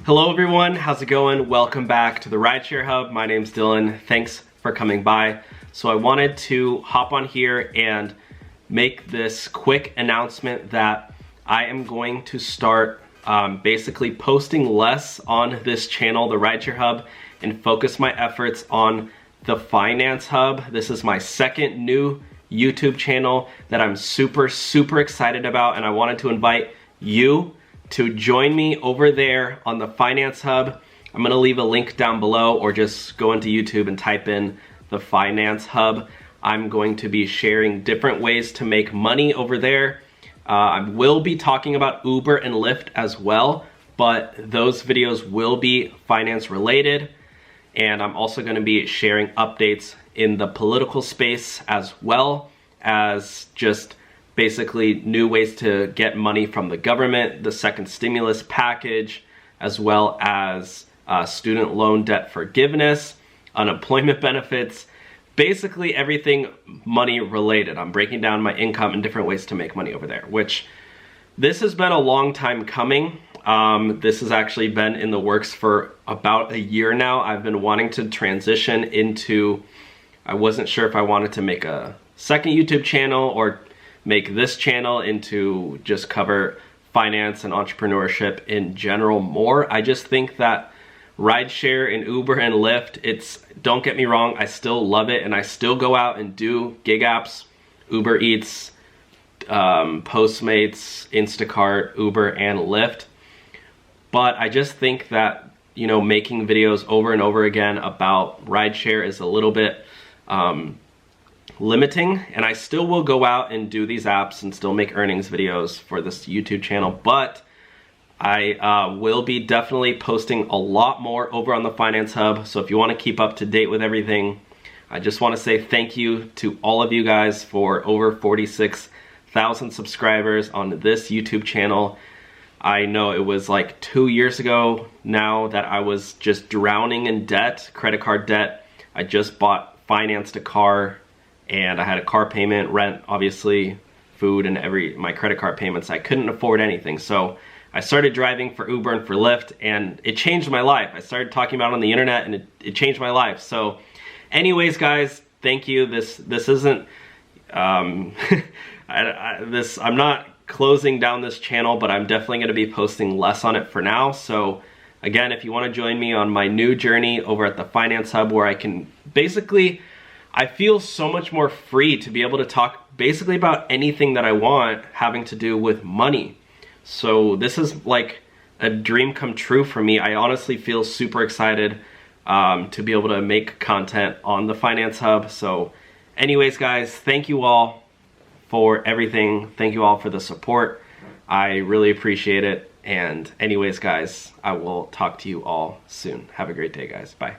Hello everyone, how's it going? Welcome back to the Rideshare Hub. My name's Dylan. Thanks for coming by. So I wanted to hop on here and make this quick announcement that I am going to start basically posting less on this channel, the Rideshare Hub, and focus my efforts on the Finance Hub. This is my second new YouTube channel that I'm super excited about, and I wanted to invite you to join me over there on the Finance Hub. I'm gonna leave a link down below, or just go into YouTube and type in the Finance Hub. I'm going to be sharing different ways to make money over there. I will be talking about Uber and Lyft as well, but those videos will be finance related. And I'm also gonna be sharing updates in the political space, as well as just basically new ways to get money from the government, the second stimulus package, as well as student loan debt forgiveness, unemployment benefits, basically everything money related. I'm breaking down my income and different ways to make money over there, which this has been a long time coming. This has actually been in the works for about a year now. I've been wanting to transition into, I wasn't sure if I wanted to make a second YouTube channel or make this channel into just cover finance and entrepreneurship in general more. I just think that rideshare and Uber and Lyft, don't get me wrong, I still love it and I still go out and do gig apps, Uber Eats, Postmates, Instacart, Uber and Lyft. But I just think that, you know, making videos over and over again about rideshare is a little bit limiting, and I still will go out and do these apps and still make earnings videos for this YouTube channel, but I will be definitely posting a lot more over on the Finance Hub. So if you want to keep up to date with everything, I just want to say thank you to all of you guys for over 46,000 subscribers on this YouTube channel. I know it was like 2 years ago now that I was just drowning in debt, credit card debt. I just financed a car, and I had a car payment, rent, obviously, food, and my credit card payments. I couldn't afford anything. So I started driving for Uber and for Lyft, and it changed my life. I started talking about it on the internet, and it changed my life. So anyways, guys, thank you. This isn't, I'm not closing down this channel, but I'm definitely gonna be posting less on it for now. So again, if you wanna join me on my new journey over at the Finance Hub, where I can basically, I feel so much more free to be able to talk basically about anything that I want having to do with money. So this is like a dream come true for me. I honestly feel super excited to be able to make content on the Finance Hub. So anyways, guys, thank you all for everything. Thank you all for the support. I really appreciate it. And anyways, guys, I will talk to you all soon. Have a great day, guys. Bye.